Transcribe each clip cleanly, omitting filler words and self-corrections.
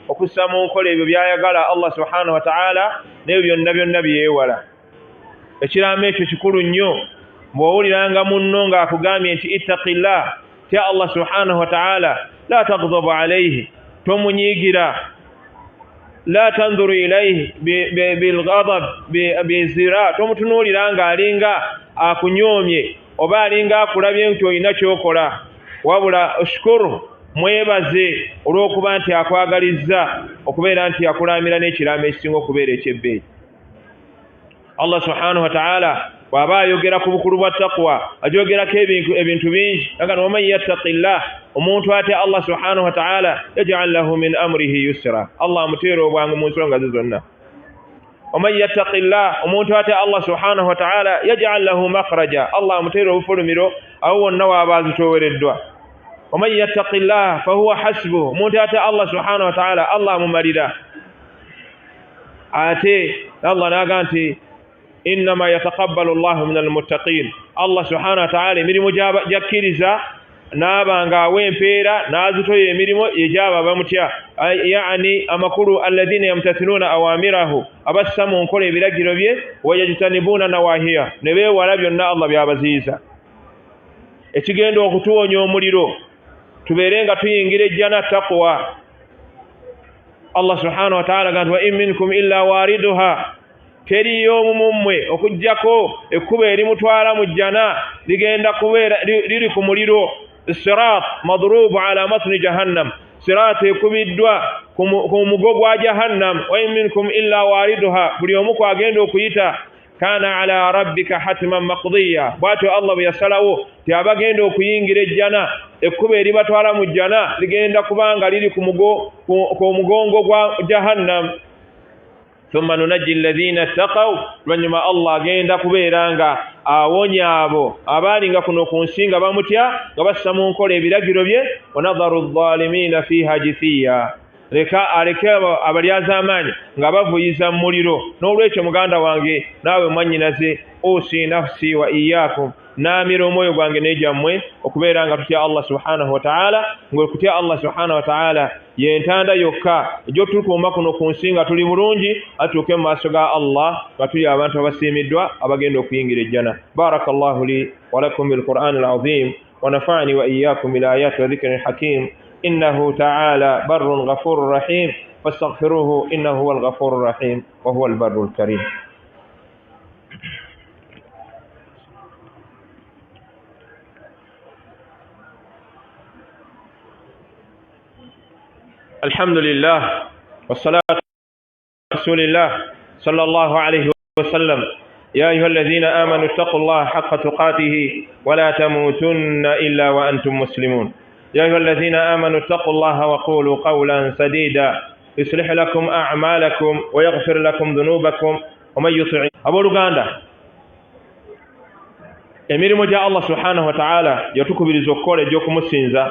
okussa mu nkola ebyo by'ayagala Allah subhanahu wa ta'ala n'ebyo byonna bye yeewala. Ekiraamo ekyo kikulu nnyo bw'owuliranga munno ng'akugambye nti ittaqillah, tya Allah subhanahu wa ta'ala, la taghdab alayhi, tomunyiigira, la tanzuru ilayhi bilghadab bizira, tomutunuulira ng'alinga akunyoomye oba alinga akulabye nti olina ky'okola, wabula ushkuru, mwebaze olw'okuba nti akwagalizza okubeera nti akulaamira n'ekiraamo ekisinga okubeera eky'ebbeeyi. Allah subhanahu wa ta'ala bw'aba ayogera ku bukulu bwa taqwa ajogerako ebintu bingi, aga waman yattaqillah, omuntu atya Allah subhanahu wa ta'ala yaj'al lahu min amrihi yusra, Allah amuteera obwangu mu nsonga ze zonna. waman yattaqillah, omuntu atya Allah subhanahu wa ta'ala yaj'al lahu makhraja, Allah amuteera obufulumiro awo wonna waaba azitoowereddwa. waman yattaqillah fahuwa hasbuh, omuntu atya Allah subhanahu wa ta'ala Allah amumalira. Ate Allah n'aga nti innama yataqabbalu Allahu minal muttaqin, Allah subhanahu wa ta'ala emirimu gy'akkiriza n'aba ng'awa empeera n'azitoya emirimu egy'abo abamutya, yaani amakulu alladhina yamtathiluuna awamirahu, abassa mu nkola ebiragiro bye, wayajtanibuuna nawahiya, ne beewala byonna Allah by'abaziyiza. Ekigenda okutuwonya omuliro tubeere nga tuyingira ejjana taqwa. Allah subhanahu wa ta'ala gamba wa in minkum illa wariduha, teriyo omumwe okujjako ekkuba erimutwala mu jjana ligenda kubeera liri ku muliro. Sirat madrubu ala matni jahannam, sirat ekubiddwa ku mugo gwa jahannam. wa in minkum illa wariduha, buli omu kwagenda okuyita. Kana ala rabbika hatman maqdiya, bwatyo Allah bwe yasalawo ti abagenda okuyingira ejjana ekkuba eribatwala mu jjana ligenda kubanga liri ku mugongo gwa jahannam. Thumma nunajji alladhina ttaqaw, lwanyuma Allah agenda kubeera nga awonya abo abaalinga kuno ku nsi nga bamutya nga bassa mu nkola ebiragiro bye. wa nadharu adh-dhalimina fiha jithiya, leka aleke abalyazaamaanyi nga bavuyiza mu muliro. N'olwekyo muganda wange naawe mwannyinaze, usi nafsi wa iyyakum, naamira omwoyo gwange n'egyammwe okubeera nga tutya Allah subhanahu wa ta'ala, ng'okutya Allah subhanahu wa ta'ala yentanda yokka egy'otukuuma kuno ku nsi nga tuli bulungi, atuuke mu maaso ga Allah nga tuli abantu abasiimiddwa abagenda okuyingira ejjana. Barakallahu li wa lakum bil Qur'an al-azim wa nafa'ani wa iyyakum bil ayati wa dhikri al-hakim. إنه تعالى بر غفور رحيم فاستغفروه إنه هو الغفور الرحيم وهو البر الكريم. الحمد لله والصلاة على رسول الله صلى الله عليه وسلم. يا أيها الذين آمنوا اتقوا الله حق تقاته ولا تموتن إلا وأنتم مسلمون. يا أيها الذين آمنوا اتقوا الله وقولوا قولا سديدا يصلح لكم أعمالكم ويغفر لكم ذنوبكم ومن يطع. أبو لغاندا emirimu gya Allah subhanahu wa ta'ala yatukubiriza okukola egy'okumusinza,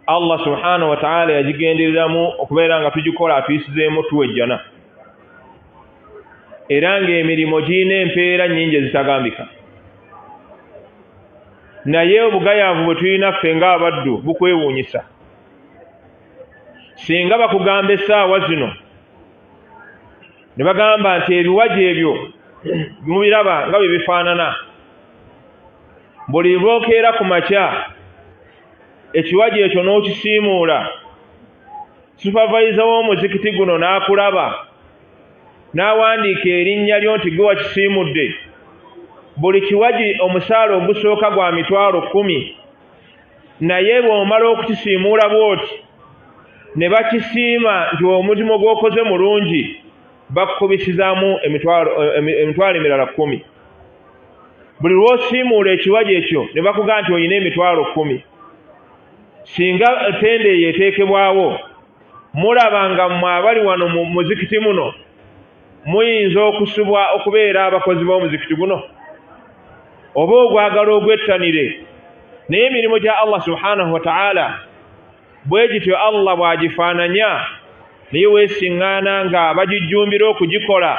Allah subhanahu wa ta'ala yagigendereramu okubeera nga tugikola atuyisizeemu tuwejjana, era ng'emirimu girina empeera nnyingi ezitagambika. Naye obugayaavu bwe tulina ffe ng'abaddu bukwewuunyisa. Singa bakugamba essaawa zino ne bagamba nti ebiwaji ebyo mubiraba nga bwe bifaanana, buli lwokeera ku makya ekiwaji ekyo n'okisiimuula, supervisor w'omuzikiti guno n'akulaba n'awandiika erinnya lyo nti gwe wakisiimudde, buli kiwaji omusaala ogusooka gwa 10,000, naye bw'omala okukisiimuula bw'oti ne bakisiima nti omulimu gw'okoze mulungi, bakukubisizaamu emitwalo emirala 10. Buli lw'osiimuula ekiwaji ekyo ne bakugamba nti olina emitwalo 10. Singa tende eyo eteekebwawo, mulaba nga mmwe abali wano mu muzikiti muno muyinza okusubwa okubeera abakozi b'omuzikiti guno, oba ogwagala ogwettanire. Naye emirimu gya Allah subhanahu wa ta'ala bwe gityo Allah bw'agifaananya, naye weesiŋŋaana nga bagijjumbira okugikola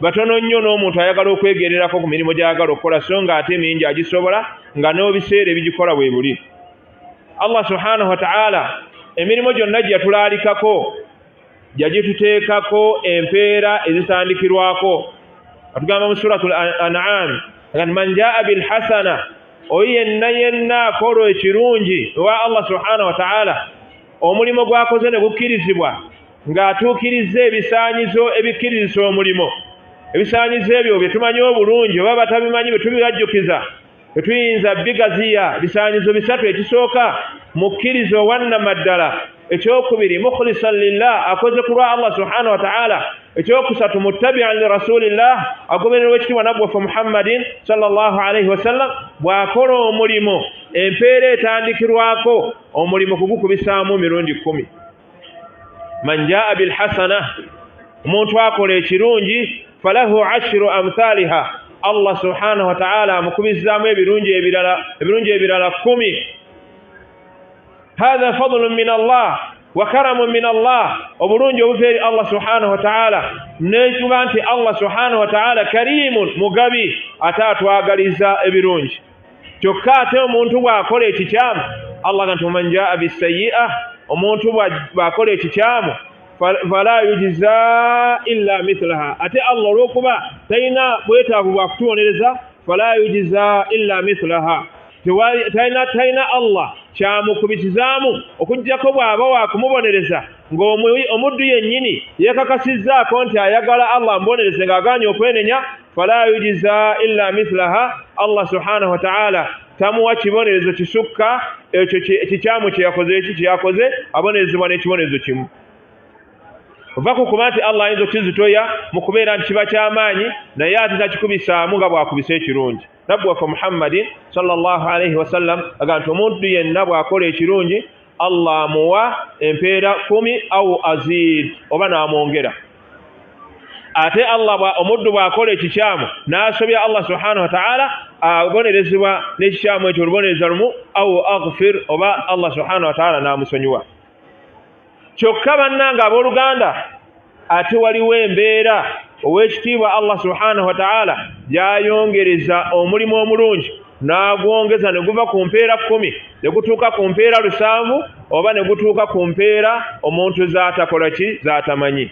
batono nnyo n'omuntu ayagala okwegererako ku mirimu gy'ayagala okukola, so nga ate mingi agisobola nga n'ebiseera ebigikola bwe buli. Allah subhanahu wa ta'ala emirimu gyonna gye yatulaalikako yagituteekako empeera ezitandikirwako. Atugamba mu suratul An'am man jaa bil hasana, oyo yenna akola ekirungi ewa Allah subhanahu wa ta'ala, omulimu gwakoze ne gukkirizibwa ng'atuukirizza ebisaanyizo ebikkirizisa omulimo. Ebisaanyizo ebyo bye tumanyi obulungi oba batabimanyi bye tubibajjukiza tetuyinza bigaziya. Bisaanyizo bisatu: ekisooka mukkirizo wannamaddala, ekyokubiri mukhlisan lillah, akoze ku lwa Allah subhanahu wa ta'ala, ekyokusatu muttabi'an li rasulillah, agoberera ekitiibwa nabbi waffe Muhammadin sallallahu alayhi wasallam. bw'akola omulimo empeera etandikirwako omulimo kugukubisaamu mirundi 10. man jaa bil hasana, omuntu akola ekirungi falahu 10 amthaliha, Allah subhanahu wa ta'ala amukubizaamu ebirungi ebirala 10. hadha fadlun min Allah wa karamun min Allah, obulungi obuva eri Allah subhanahu wa ta'ala. Netuba nti Allah subhanahu wa ta'ala karimun, mugabi, ate atwagaliza ebirungi. Kyokka ate omuntu bw'akola ekikyamu, Allah ganti man jaa bisayyi'a, omuntu bw'akola ekikyamu fala yujza illa mithlaha, ate Allah olw'okuba talina bwetaavu bwa kutubonereza, fala yujza illa mithlaha, talina Allah kyamukubitizaamu okuggyako bw'aba wakumubonereza ng'omuddu yennyini yeekakasizzaako nti ayagala Allah amubonereze ng'agaanye okwenenya. fala yujza illa mithlaha, Allah subhanahu wa ta'ala tamuwa kibonerezo kisukka ekyo ekikyamu kyeyakoze abonerezebwa n'ekibonerezo kimu. Ova kukuba nti Allah ayinza okukizitoya mu kubeera nti kiba ky'amaanyi, naye ate takikubisaamu nga bw'akubisa ekirungi. Nabbi waffe Muhammadin sallallahu alayhi wasallam aga nti omuntu yenna bw'akola ekirungi Allah amuwa empeera 10 au azid, oba n'amwongera. Ate Allah omuddu bw'akola ekikyamu n'asobya Allah subhanahu wa ta'ala, abonerezebwa n'ekikyamu ekyo olubonereza lumu, au aghfir, oba Allah subhanahu wa ta'ala n'amusonyiwa. Kyokka bannanga abooluganda, ate waliwo embeera ow'ekitiibwa Allah subhanahu wa ta'ala gy'ayongereza omulimu omulungi n'agwongeza ne guva ku mpeera 10 ne gutuuka ku mpeera 7, oba ne gutuuka ku mpeera omuntu z'atakola ki, z'atamanyi.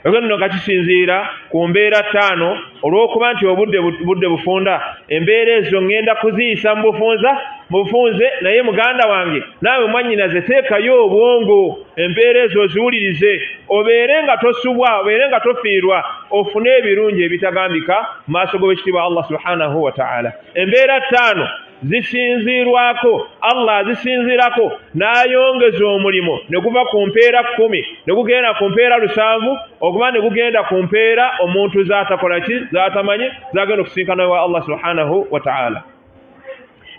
Ekyo nno nga kisinziira ku mbeera 5, olw'okuba nti obudde bufunda, embeera ezo ŋŋenda kuziyisa mu bufunze, naye muganda wange naawe mwannyinaze teekayo obwongo, embeera ezo ziwulirize, obeere nga tosubwa, obeere nga tofiirwa, ofune ebirungi ebitagambika mu maaso g'owekitiibwa Allah subhanahu wa ta'ala. Embeera 5 zisinziirwako, Allah azisinziirako n'ayongeza omulimo ne guva ku mpeera 10 ne gugenda ku mpeera 7, okuba ne gugenda ku mpeera omuntu z'atakola ki, z'atamanyi, z'agenda okusinkana wa Allah subhanahu wa ta'ala.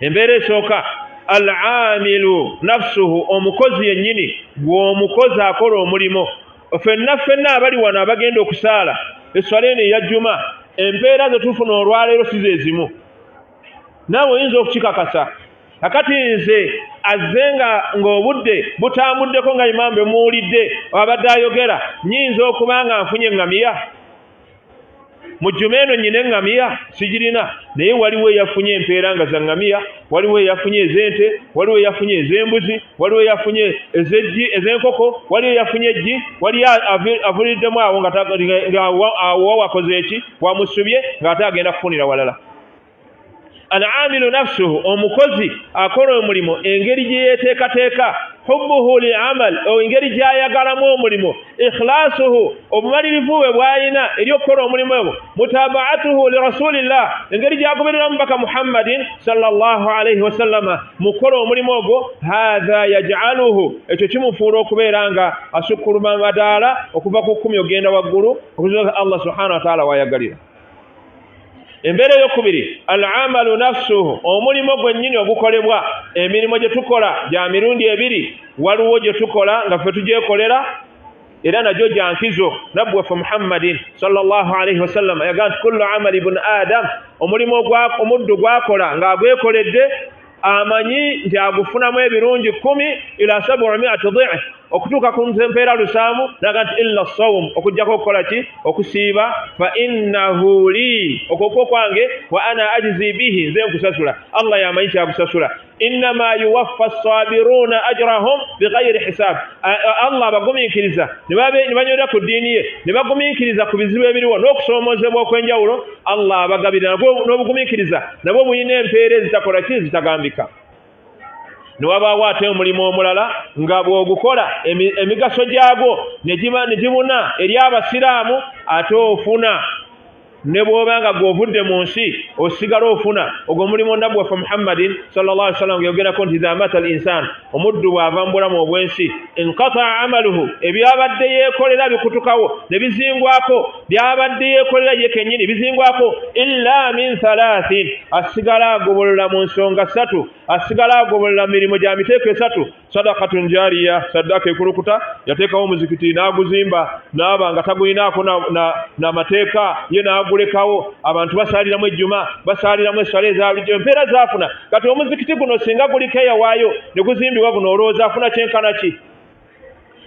Embeera esooka al-aamilu nafsuhu, omukozi yennyini gw'omukozi akola omulimo. Ffenna abali wano abagenda okusaala esswala eno eya jjuma, empeera ze tufuna olwaleero si ze zimu. Naawe oyinza okukikakasa. Kakati nze azze ng'obudde butambuddeko nga imamu bwe muwulidde abadde ayogera, nnyinza okuba nga nfunye eŋŋamiya. Mu jjuma eno nnyina eŋŋamiya sigirina, naye waliwo eyafunye empeera nga za ŋŋamiya, waliwo eyafunye ez'ente, waliwo eyafunye ez'embuzi, waliwo eyafunye ez'enkoko, waliwo eyafunye eggi, waliyo avuliddemu awo awo wakoze eki, wamusubye ng'ate agenda kufunira walala. Al-aamilu nafsuhu, omukozi akola omulimo engeri gye yeeteekateeka, hubbuhu li amal, engeri gy'ayagalamu omulimo, ikhlaasuhu, obumalirivu bwe bw'ayina eri okukola omulimu ogwo, mutabaatuhu li rasulillah, engeri gy'agobereramu baka Muhammadin sallallahu alayhi wasallama mu kukola omulimu ogwo. Haadha yaj'aluhu, ekyo kimufuula okubeera nga asukkuluma madaala okuva ku 10 ogenda waggulu okutuuka Allah subhanahu wa ta'ala wayagalira. Embeera ey'okubiri al-amalu nafsuhu, omulimo gwennyini ogukolebwa. Emirimu gye tukola gya mirundi 2, waliwo gye tukola nga ffe tugyekolera era nagyo gya nkizo. Nabbi waffe Muhammadin sallallahu alayhi wasallam yagaa nti kullu amali ibn adam, omulimu omuddu gwakola ng'agwekoledde amanyi nti agufunamu ebirungi 10 ila 700 dhif, okutuuka ku mpeera lusaamu naga nti illa sawm okujjako okukola ki okusiiba fa innahu li okwo kwange wa ana ajzi bihi nze nkusasula Allah yamanyi kyakusasula innama yuwaffa as-sabiruna ajrahum bighayri hisab Allah abagumiikiriza ne banywerera ku ddiini ye ne bagumiikiriza ku bizibu ebiriwo n'okusoomozebwa okwenjawulo Allah abagabirira n'obugumiikiriza nabwo buyina empeera ezitakola ki zitagambika ne wabaawo ate omulimu omulala nga bw'ogukola emigaso gyagwo ne gibuna eri abasiraamu ate ofuna ne bw'oba nga gw'ovudde mu nsi osigala ofuna ogwo mulimu nnabbi waffe Muhammadin sallallahu alaihi wasallam yogerako nti idha mata al-insan omuddu bw'ava mu bulamu obw'ensi inqata amaluhu ebyabadde yeekolera bikutukawo ne bizingwako byabadde yeekolera ye kennyini bizingwako illa min thalathin asigala agobolola mu nsonga ssatu asigala agobolola mirimu gya miteeko esatu sadakatun jariya sadaka ekulukuta yateekawo omuzikiti n'aguzimba n'aba nga tagulinaako n'amateeka ye n'agulekawo abantu basaaliramu ejjuma basaaliramu essala ezaabulijjo empeera zaafuna kati omuzikiti guno singa guliko eyawaayo ne guzimbibwa guno olowooza afuna kyenkana ki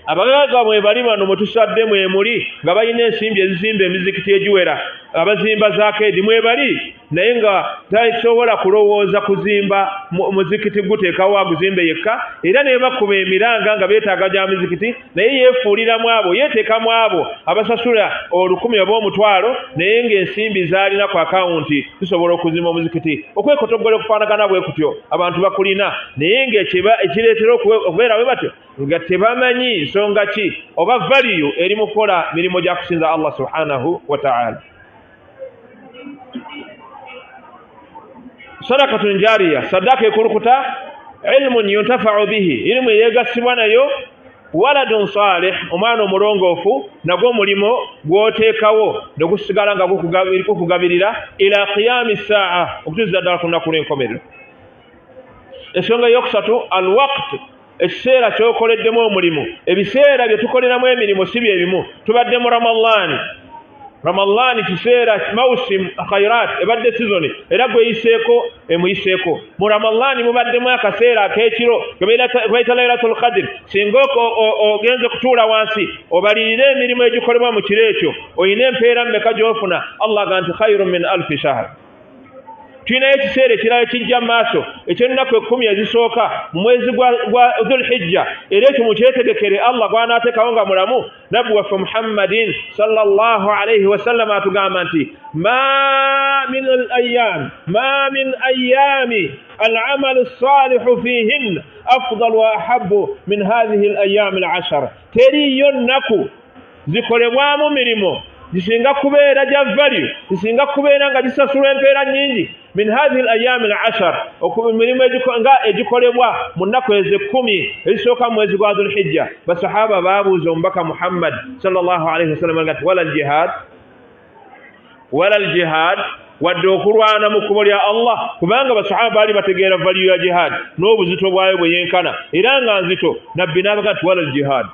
abagagga mwe bali bano mwe tusadde mwe muli nga balina ensimbi ezizimba emizikiti egiwera abazimba zaakeedi mwe bali naye nga tasobola kulowooza kuzimba muzikiti guteekawo aguzimbe yekka era ne bakuba emiranga nga beetaaga gya mizikiti naye yeefuuliramu abo yeeteekamu abo abasasula 1,000 oba 1,000 naye ng'ensimbi zaalina ku akawunti tusobola okuzimba omuzikiti okwekotoggola okufaanagana bwe kutyo abantu bakulina naye ng'ekireetera okubeera bwe batyo nga tebamanyi nsonga ki oba valiyu eri mu kukola mirimu gya kusinza Allah subhanahu wa ta'ala. Sadakatun jariya sadaka ekulukuta ilmun yuntafa'u bihi ilimu yegasibwa nayo waladun salih omwana omulongoofu nagwo mulimo gwoteekawo ne gusigala nga kukugabirira ila qiyami saa okutuuza ddala ku nnaku lw'enkomerero. Ensonga eyokusatu alwaqt ekiseera kyokoleddemu omulimu ebiseera bye tukoleramu emirimu si bye bimu tubadde mu Ramadhan kiseera mausim khairat ebadde season era gweyiseeko emuyiseeko mu Ramadhan mubaddemu akaseera ak'ekiro bayita Laylatul Qadr singa ogenze kutuula wansi obalirire emirimu egikolebwa mu kiro ekyo oyina empeera mmeka gy'ofuna Allah ga nti khairun min alfi shahr. Tulinayo ekiseera ekirala kijja mu maaso eky'ennaku 10 ezisooka mu mwezi gwa Dhulhijja era ekyo mukyetegekere Allah gw'anaateekawo nga mulamu nabbi waffe Muhammadin sallallahu alayhi wasallam atugamba nti ma min ayami العمل الصالح فيهن أفضل وأحب من هذه الأيام العشر تري ينكو zikolebwamu mirimo zisinga kubeera gya value zisinga kubeera nga zisasulwa empeera nnyingi min hadhihi al-ayyam al-ashar okumirimu egikolebwa mu nnaku ezo 10 ezisooka mu mwezi gwa Dhulhijja. Basahaba baabuuza omubaka Muhammad sallallahu alayhi wasallam ngati wala al-jihad wadde okulwana mu kkubo lya Allah kubanga basahaba baali bategeera value ya jihad n'obuzito bwayo bwe yenkana era nga nzito nabbi n'abaga nti wala al-jihad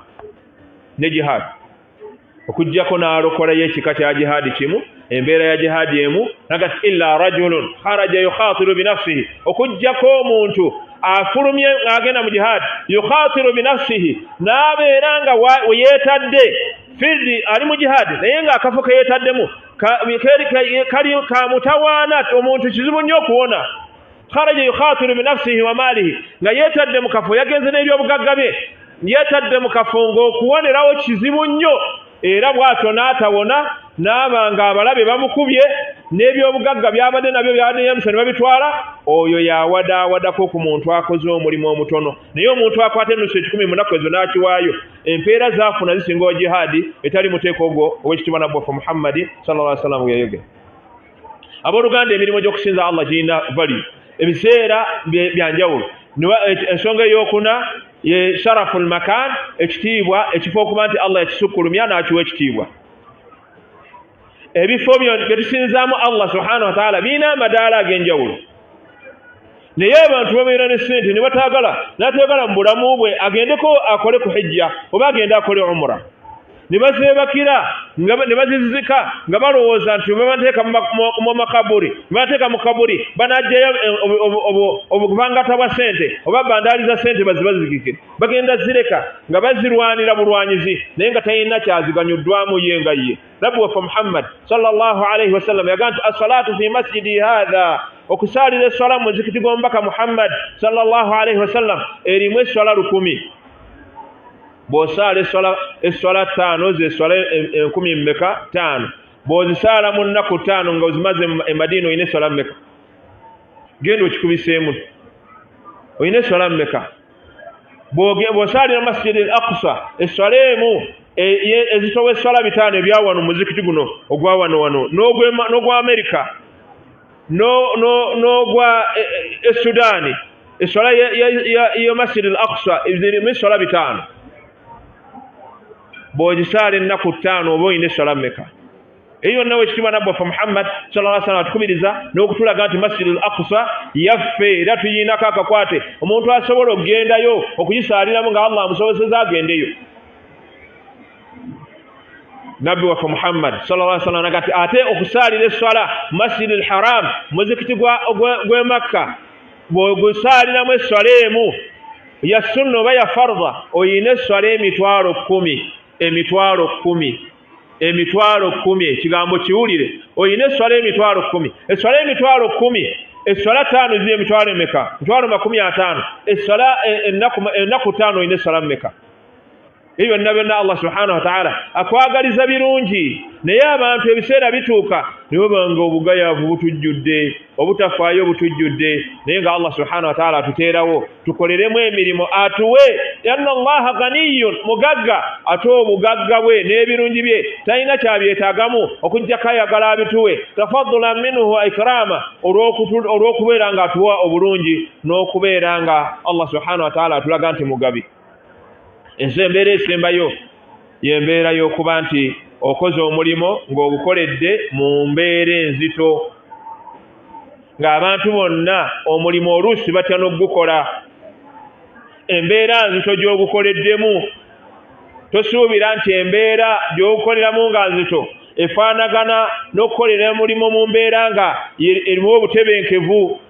ne jihad okujjako n'alokolayo ekika kya jihadi kimu embeera ya jihadi emu nagati illa rajulun kharaja yukhatiru binafsihi okujjako omuntu afulumye agenda mu jihadi yukhatiru binafsihi n'abeera nga yeetadde fildi ali mu jihadi naye nga akafo ke yeetaddemu kali kamutawaana omuntu kizibu nnyo okuwona kharaja yukhatiru binafsihi wa maalihi nga yeetadde mu kafo yagenze n'ebyobugagga bye yeetadde mu kafo ng'okuwonerawo kizibu nnyo era bw'atyo n'atawona n'aba nga abalabe bamukubye n'ebyobugagga byabadde nabyo byabadde yamusa ne babitwala oyo yawadawadako ku muntu akoze omulimu omutono naye omuntu akwata ennusu 10 mu nnaku ezo n'akiwaayo empeera zaafuna zisinga wa jihadi etali muteeko ogwo ow'ekitiibwa nabbi waffe Muhammadi sallallahu alaihi wasallam yayogera. Abooluganda emirimu gy'okusinza Allah girina value ebiseera byanjawulo. Ensonga ey'okuna ye sharaful makan ekitiibwa ekifo okuba nti Allah yakisukkulumya n'akiwa ekitiibwa. Ebifo bye tusinzaamu Allah subhanahu wa ta'ala birina amadaala ag'enjawulo naye abantu babeera ne ssente ne n'atayagala mu bulamu bwe agendeko akole ku hijja oba agende akole umra ne bazebakira ne bazizika nga balowooza nti babateeka mu makaburi bateeka mu kaburi banajjayo obuvangata bwa sente oba bandaali za sente bazibazikire bagenda zireka nga bazirwanira bulwanyizi naye nga talina kyaziganyuddwamu ye nga ye. Nabbi waffe Muhammad sallallahu alaihi wasallam yagaa nti assalatu fi masjidi hadha, okusaalira esswala mu muzikiti gw'omubaka Muhammad sallallahu alaihi wasallam erimu esswala 100. Bw'osaala esswala 5 z'esswala 1000 mmeka 5, bw'ozisaala mu nnaku 5 nga ozimaze e Madina olina esswala mmeka? Genda okikubiseemu, olina esswala mmeka? Bw'osaalira Masjid al-Aqsa esswala emu ezitowa esswala 5 ebya wano muzikiti guno ogwa wano n'ogwa Amerika n'ogwa Sudaani, esswala ya Masjid al-Aqsa zirimu esswala 5. Bw'ogisaala ennaku 5 oba olina esswala mmeka? Eyo nawe ekitiibwa Nabbi waffe Muhammad sallallahu alaihi wasallam atukubiriza n'okutulaga nti Masjid al-Aqsa yaffe era tuyinako akakwate omuntu asobola okugendayo okugisaaliramu nga Allah amusobozeza agendeyo. Nabbi waffe Muhammad sallallahu alaihi wasallam nagati ate okusaalira esswala Masjid al-Haram muzikiti gwe Makka bw'ogusaaliramu esswala emu ya sunna oba ya fardha oyina esswala emitwalo 10. Emitwalo 10, ekigambo kiwulire, oyina esswala emitwalo 10. Esswala emitwalo 10, esswala 5 ziri emitwalo emeka? Mitwalo 50. Esswala ennaku 5 oyina esswala mmeka? Ebyo byonna Allah subhanahu wa ta'ala akwagaliza birungi, naye abantu ebiseera bituuka ne babanga obugayaavu butujjudde, obutafaayo butujjudde, naye nga Allah subhanahu wa ta'ala atuteerawo tukoleremu emirimu atuwe. Yanna Allaha ganiyyun, mugagga, ate obugagga bwe n'ebirungi bye talina kyabyetaagamu okujjako ayagala abituwe. Tafaddulan minhu wa ikraama, olw'okubeera nga atuwa obulungi n'okubeera nga Allah subhanahu wa ta'ala atulaga nti mugabi. Embeera esembayo y'embeera y'okuba nti okoze omulimo ng'ogukoledde mu mbeera enzito, ng'abantu bonna omulimo oluusi batya n'ogukola. Embeera nzito gy'ogukoleddemu tosuubira nti embeera gy'ogukoleramu nga nzito efaanagana n'okukolera omulimo mu mbeera nga erimu obutebenkevu.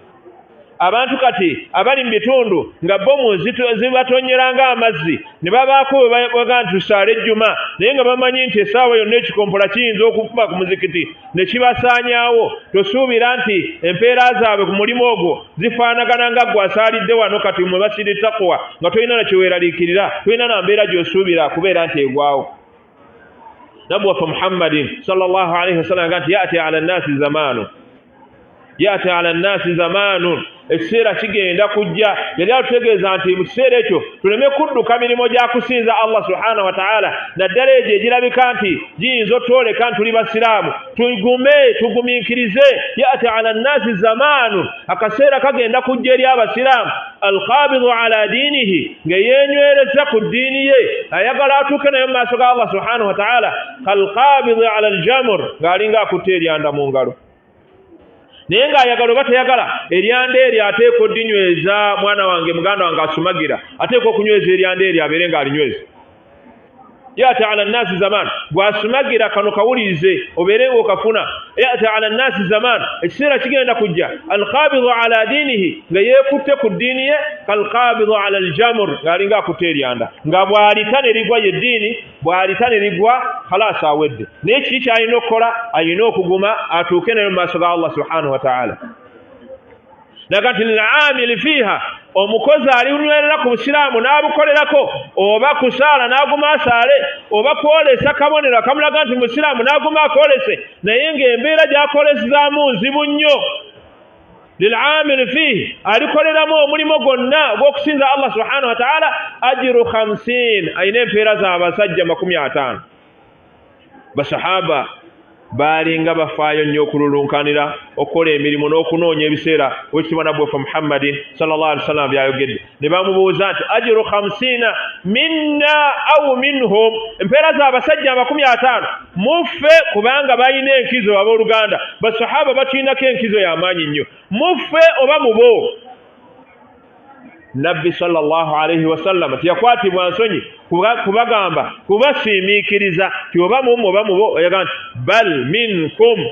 Abantu kati abali mu bitundu nga bomu zibatonyera ng'amazzi ne babaako baga nti tusaale ejjuma, naye nga bamanyi nti essaawa yonna ekikompola kiyinza okukuba ku muzikiti ne kibasaanyaawo. Tosuubira nti empeera zaabwe ku mulimu ogwo zifaanagana nga gwe asaalidde wano kati mwe basiri taqwa nga tolina na kyeweeraliikirira, tolina na mbeera gy'osuubira kubeera nti egwawo. Nabbi waffe Muhammadin sallallahu alaihi wasallam nti yaati ala nnaasi zamaanun, ekiseera kigenda kujja. Yali atutegeeza nti mu kiseera ekyo tuleme kudduka mirimu gya kusinza Allah subhanahu wa ta'ala, naddala egyo egirabika nti giyinza otwoleka ntuli basiraamu. Tugumiikirize yaati ala nnaasi zamaanun, akaseera kagenda kujja eri abasiraamu alqaabidu ala diinihi, nga yeenywereza ku ddiini ye, ayagala atuuke nayo mu maaso ga Allah subhanahu wa ta'ala, kalqaabidu ala aljamur, ng'alinga akutte eryanda mu ngalo. Naye ng'ayagala oba teyagala, eryanda eryo ateeka oddinyweza. Mwana wange, muganda wange asumagira, ateeka okunyweza eryanda eryo abeere ng'alinyweza. Yaati ala nnaasi zaman, bw'asumagira kano kawulirize obeere ng'okafuna. Yaati ala nnaasi zaman, ekiseera kigenda kujja alqaabidu ala diinihi, nga yeekutte ku ddiini ye, kalqaabidu ala aljamur, ng'alinga akutte eryanda, nga bw'alita ne ligwa ye ddiini, bw'alita ne ligwa khalaasi awedde. Naye kiki ky'alina okukola? Alina okuguma atuuke nayo mu maaso ga Allah subhanahu wa ta'ala. Naga nti lil'aamili fiiha, omukozi alinywerera ku busiraamu n'abukolerako, oba kusaala n'aguma asaale, oba kwolesa kabonero akamulaga nti musiraamu n'aguma akolese, naye ng'embeera gy'akolesezaamu nzibu nnyo. Lil'aamili fiihi, alikoleramu omulimo gwonna ogw'okusinza Allah subhanahu wa ta'ala ajiru 50, alina empeera z'abasajja 50. Basahaba baalinga bafaayo nnyo okululunkanira okukola emirimu n'okunoonya ebiseera wekitiibwa Nabbi waffe Muhammadin sallallahu alaihi wasallam byayogedde. Ne bamubuuza nti ajiru 50 minna aw minhum, empeera z'abasajja 50 muffe, kubanga balina enkizo abooluganda. Basahaba bakirinako enkizo y'amaanyi nnyo, muffe oba mubo. nabbi sallallahu alayhi wasallam tiyakwatibwa nsonyi kubagamba kubasiimiikiriza tioba mumu oba mubo oyagamba nti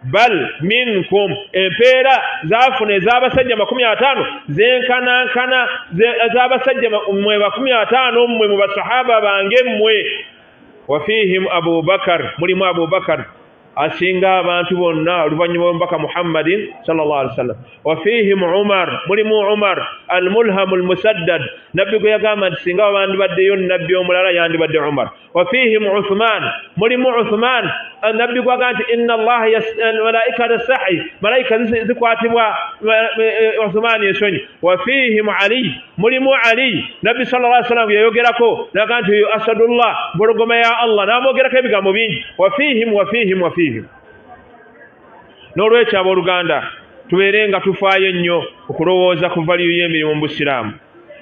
bal minkum empeera zaafuna ez'abasajja 50 zenkanankana ez'abasajja mmwe 50 mmwe mu basahaba bange mmwe wafihim abubakar mulimu abubakar asinga abantu bonna oluvannyuma lw'omubaka muhammadin sallallahu alaihi wasallam wafihim umar mulimu umar almulhamu almusaddad nabbi gwe yagamba nti singa wandibaddeyo nabbi omulala yandibadde umar wafihim uthman mulimu uthman nabbi gwe agamba nti inna allaha malaikata sahi malaika zikwatibwa uthman ensonyi wafihim ali mulimu ali nabbi sallallahu alaihi wasallam yayogerako nagamba nti asadullah bologoma ya allah namwogerako ebigambo bingi wafihim n'olwekyo abooluganda tubeere nga tufaayo ennyo okulowooza ku valiyu y'emirimu mu busiraamu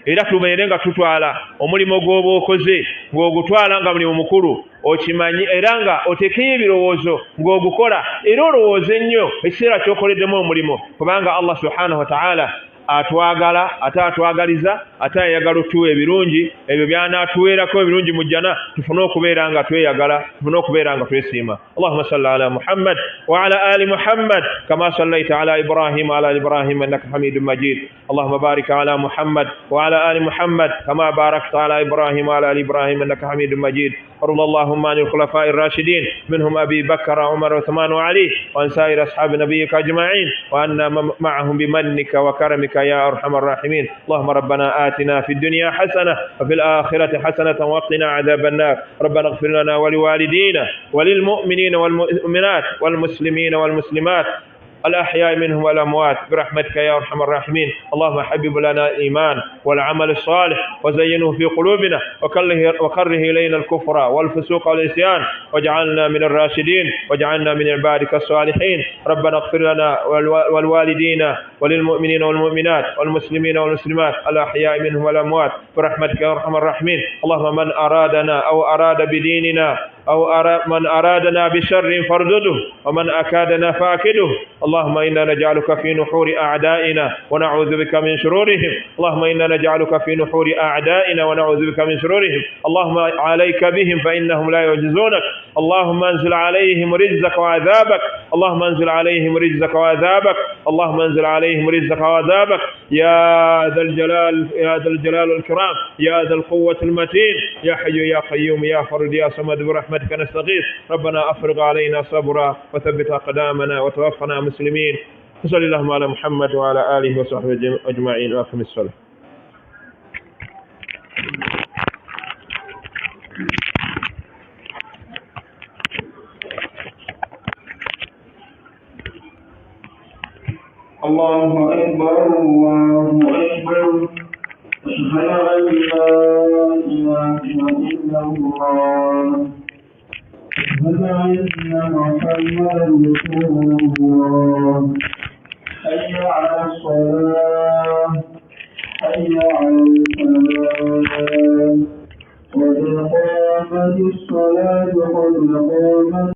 era tubeere nga tutwala omulimo gw'oba okoze ng'ogutwala nga mulimu mukulu okimanyi era nga otekeyo ebirowoozo ng'ogukola era olowooze ennyo ekiseera ky'okoleddemu omulimo kubanga allah subhanahu wa ta'ala atwagala ate atwagaliza ate ayagala otuwa ebirungi ebyo byanaatuweerako ebirungi mu jjana tufune okubeera nga tweyagala tufune okubeera nga twesiima allahumma salli ala muhammad wa ala ali muhammad kama sallaita ala ibrahim wa ala ali ibrahim innaka hamidun majid allahumma barik ala muhammad wa ala ali muhammad kama barakta ala ibrahim wa ala ali ibrahim innaka hamidun majid وارض اللهم عن الخلفاء الراشدين منهم أبي بكر وعمر وعثمان وعلي وعن سائر أصحاب نبيك أجمعين وأنا معهم بمنك وكرمك يا أرحم الراحمين اللهم ربنا آتنا في الدنيا حسنة وفي الآخرة حسنة وقنا عذاب النار ربنا اغفر لنا ولوالدينا وللمؤمنين والمؤمنات والمسلمين والمسلمات الأحياء منهم والأموات برحمتك يا أرحم الراحمين اللهم حبب لنا الإيمان والعمل الصالح وزينه في قلوبنا وكره إلينا الكفر والفسوق والعصيان واجعلنا من الراشدين واجعلنا من عبادك الصالحين ربنا اغفر لنا والوالدين وللمؤمنين والمؤمنات والمسلمين والمسلمات الأحياء منهم والأموات برحمتك يا أرحم الراحمين اللهم من أرادنا أو أراد بديننا من أرادنا بشر فاردده ومن أكادنا فأكده اللهم إنا نجعلك في نحور أعدائنا ونعوذ بك من شرورهم اللهم إنا نجعلك في نحور أعدائنا ونعوذ بك من شرورهم اللهم عليك بهم فإنهم لا يعجزونك اللهم انزل عليهم رزقك وعذابك اللهم انزل عليهم رزقك وعذابك اللهم انزل عليهم رزقك وعذابك يا ذا الجلال والإكرام يا ذا القوة المتين يا حي يا قيوم يا فرد يا صمد برحمتك نستغيث ربنا أفرغ علينا صبرا وثبت أقدامنا وتوفنا مسلمين وصلى اللهم على محمد وعلى آله وصحبه أجمعين وأقم الصلاة الله أكبر الله أكبر أشهد أن لا إله إلا الله أشهد أن محمدا رسول الله حي على الصلاة حي على الفلاح قد قامت الصلاة قد قامت